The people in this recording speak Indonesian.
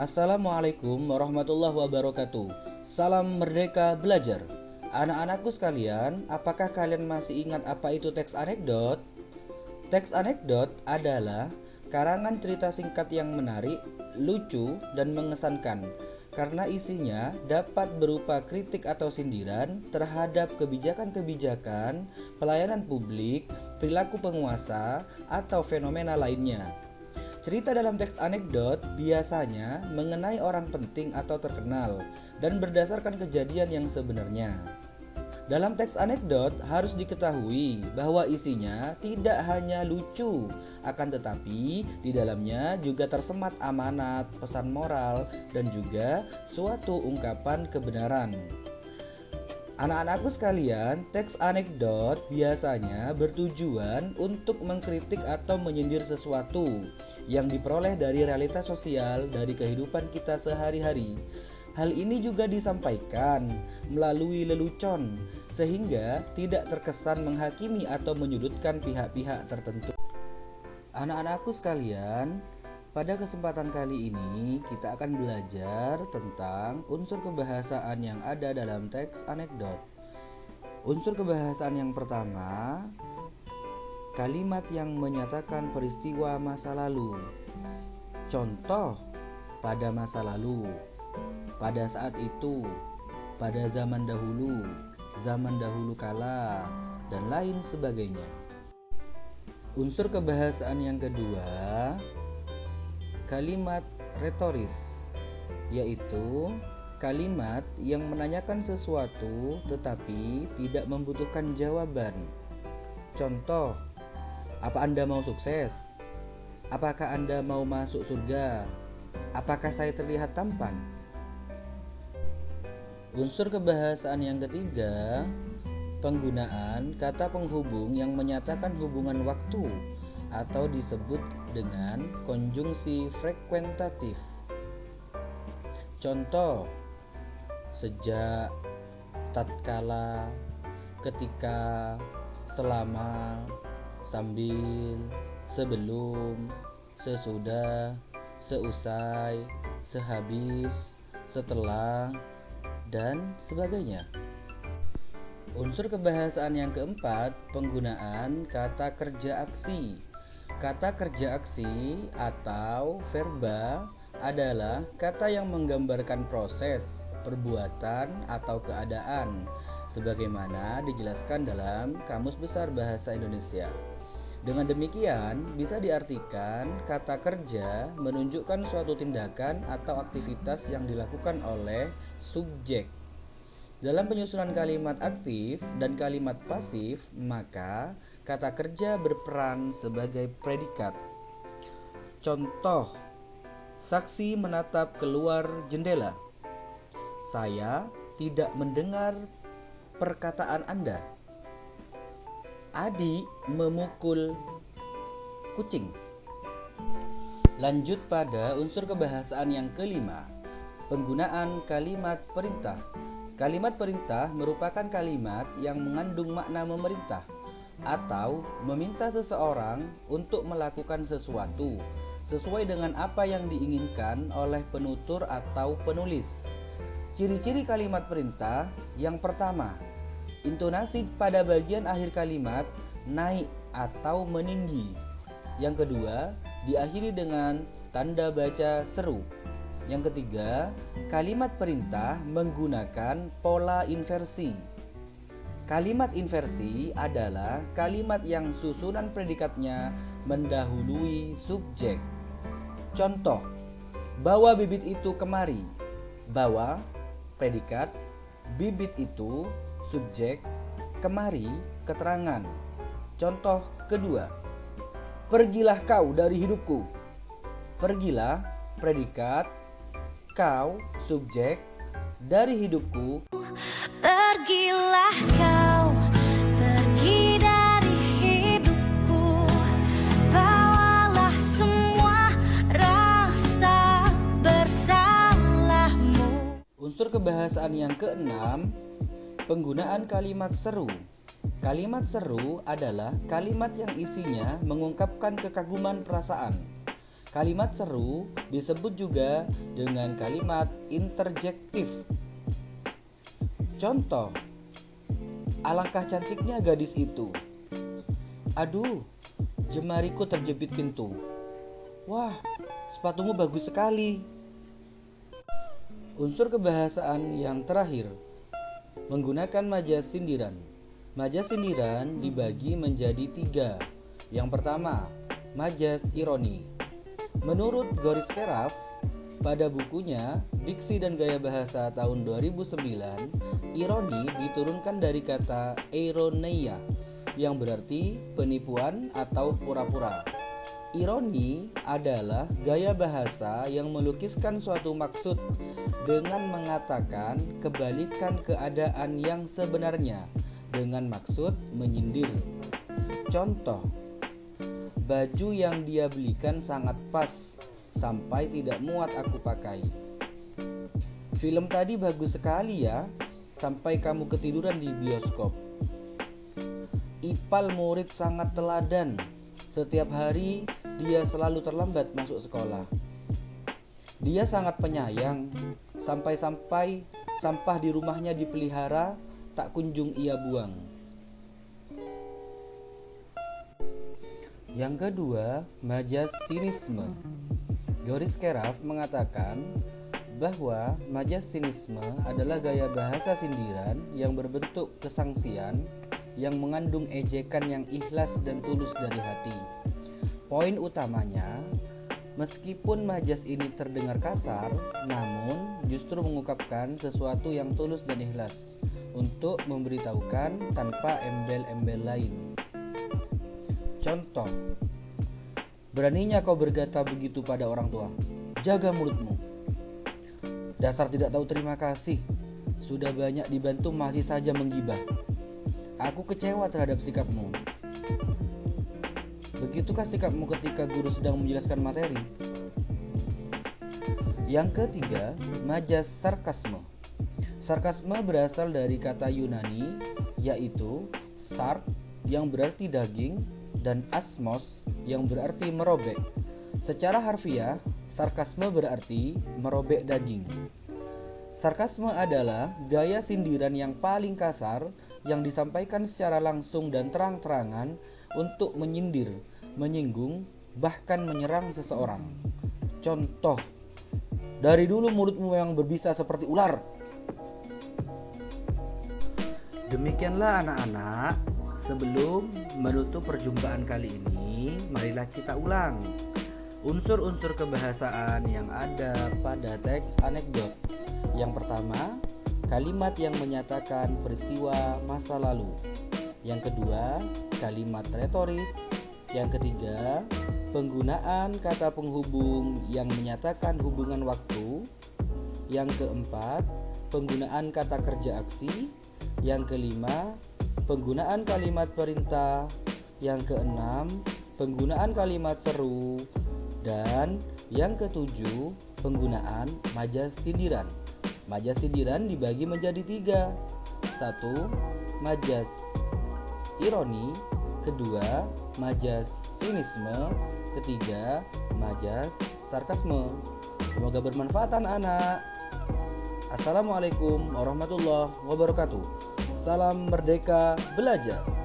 Assalamualaikum warahmatullahi wabarakatuh. Salam merdeka belajar. Anak-anakku sekalian, apakah kalian masih ingat apa itu teks anekdot? Teks anekdot adalah karangan cerita singkat yang menarik, lucu, dan mengesankan karena isinya dapat berupa kritik atau sindiran terhadap kebijakan-kebijakan, pelayanan publik, perilaku penguasa, atau fenomena lainnya. Cerita dalam teks anekdot biasanya mengenai orang penting atau terkenal dan berdasarkan kejadian yang sebenarnya. Dalam teks anekdot harus diketahui bahwa isinya tidak hanya lucu, akan tetapi di dalamnya juga tersemat amanat, pesan moral, dan juga suatu ungkapan kebenaran. Anak-anakku sekalian, teks anekdot biasanya bertujuan untuk mengkritik atau menyindir sesuatu yang diperoleh dari realitas sosial dari kehidupan kita sehari-hari. Hal ini juga disampaikan melalui lelucon sehingga tidak terkesan menghakimi atau menyudutkan pihak-pihak tertentu. Anak-anakku sekalian, pada kesempatan kali ini kita akan belajar tentang unsur kebahasaan yang ada dalam teks anekdot. Unsur kebahasaan yang pertama, kalimat yang menyatakan peristiwa masa lalu. Contoh, pada masa lalu, pada saat itu, pada zaman dahulu kala, dan lain sebagainya. Unsur kebahasaan yang kedua, kalimat retoris, yaitu kalimat yang menanyakan sesuatu tetapi tidak membutuhkan jawaban. Contoh, apa Anda mau sukses? Apakah Anda mau masuk surga? Apakah saya terlihat tampan? Unsur kebahasaan yang ketiga, penggunaan kata penghubung yang menyatakan hubungan waktu atau disebut dengan konjungsi frekuentatif. Contoh, sejak, tatkala, ketika, selama, sambil, sebelum, sesudah, seusai, sehabis, setelah, dan sebagainya. Unsur kebahasaan yang keempat, penggunaan kata kerja aksi. Kata kerja aksi atau verba adalah kata yang menggambarkan proses, perbuatan, atau keadaan sebagaimana dijelaskan dalam Kamus Besar Bahasa Indonesia. Dengan demikian, bisa diartikan kata kerja menunjukkan suatu tindakan atau aktivitas yang dilakukan oleh subjek. Dalam penyusunan kalimat aktif dan kalimat pasif, maka kata kerja berperan sebagai predikat. Contoh, saksi menatap keluar jendela. Saya tidak mendengar perkataan Anda. Adik memukul kucing. Lanjut pada unsur kebahasaan yang kelima, penggunaan kalimat perintah. Kalimat perintah merupakan kalimat yang mengandung makna memerintah atau meminta seseorang untuk melakukan sesuatu sesuai dengan apa yang diinginkan oleh penutur atau penulis. Ciri-ciri kalimat perintah yang pertama, intonasi pada bagian akhir kalimat naik atau meninggi. Yang kedua, diakhiri dengan tanda baca seru. Yang ketiga, kalimat perintah menggunakan pola inversi. Kalimat inversi adalah kalimat yang susunan predikatnya mendahului subjek. Contoh, bawa bibit itu kemari. Bawa, predikat, bibit itu, subjek, kemari, keterangan. Contoh kedua, pergilah kau dari hidupku. Pergilah, predikat, kau, subjek, dari hidupku. Pergilah kau, pergi dari hidupku. Bawalah semua rasa bersalahmu. Unsur kebahasaan yang keenam, penggunaan kalimat seru. Kalimat seru adalah kalimat yang isinya mengungkapkan kekaguman perasaan. Kalimat seru disebut juga dengan kalimat interjektif. Contoh, alangkah cantiknya gadis itu. Aduh, jemariku terjepit pintu. Wah, sepatumu bagus sekali. Unsur kebahasaan yang terakhir, menggunakan majas sindiran. Majas sindiran dibagi menjadi 3. Yang pertama, majas ironi. Menurut Goris Keraf, pada bukunya Diksi dan Gaya Bahasa tahun 2009, ironi diturunkan dari kata eironeia yang berarti penipuan atau pura-pura. Ironi adalah gaya bahasa yang melukiskan suatu maksud dengan mengatakan kebalikan keadaan yang sebenarnya dengan maksud menyindir. Contoh, baju yang dia belikan sangat pas sampai tidak muat aku pakai. Film tadi bagus sekali ya, sampai kamu ketiduran di bioskop. Ipal murid sangat teladan. Setiap hari dia selalu terlambat masuk sekolah. Dia sangat penyayang, sampai-sampai sampah di rumahnya dipelihara, tak kunjung ia buang. Yang kedua, majas sinisme. Goris Keraf mengatakan bahwa majas sinisme adalah gaya bahasa sindiran yang berbentuk kesangsian yang mengandung ejekan yang ikhlas dan tulus dari hati. Poin utamanya, meskipun majas ini terdengar kasar, namun justru mengungkapkan sesuatu yang tulus dan ikhlas untuk memberitahukan tanpa embel-embel lain. Contoh, beraninya kau berkata begitu pada orang tua. Jaga mulutmu. Dasar tidak tahu terima kasih. Sudah banyak dibantu masih saja menggibah. Aku kecewa terhadap sikapmu. Begitukah sikapmu ketika guru sedang menjelaskan materi? Yang ketiga, majas sarkasme. Sarkasme berasal dari kata Yunani, yaitu sark yang berarti daging dan asmos yang berarti merobek. Secara harfiah, sarkasme berarti merobek daging. Sarkasme adalah gaya sindiran yang paling kasar yang disampaikan secara langsung dan terang-terangan untuk menyindir, menyinggung, bahkan menyerang seseorang. Contoh, dari dulu mulutmu yang berbisa seperti ular. Demikianlah anak-anak, sebelum menutup perjumpaan kali ini, marilah kita ulang unsur-unsur kebahasaan yang ada pada teks anekdot. Yang pertama, kalimat yang menyatakan peristiwa masa lalu. Yang kedua, kalimat retoris. Yang ketiga, penggunaan kata penghubung yang menyatakan hubungan waktu. Yang keempat, penggunaan kata kerja aksi. Yang kelima, penggunaan kalimat perintah. Yang keenam, penggunaan kalimat seru. Dan yang ketujuh, penggunaan majas sindiran. Majas sindiran dibagi menjadi 3. 1. Majas ironi. Kedua, majas sinisme. Ketiga, majas sarkasme. Semoga bermanfaat anak-anak. Assalamualaikum warahmatullahi wabarakatuh. Salam merdeka belajar.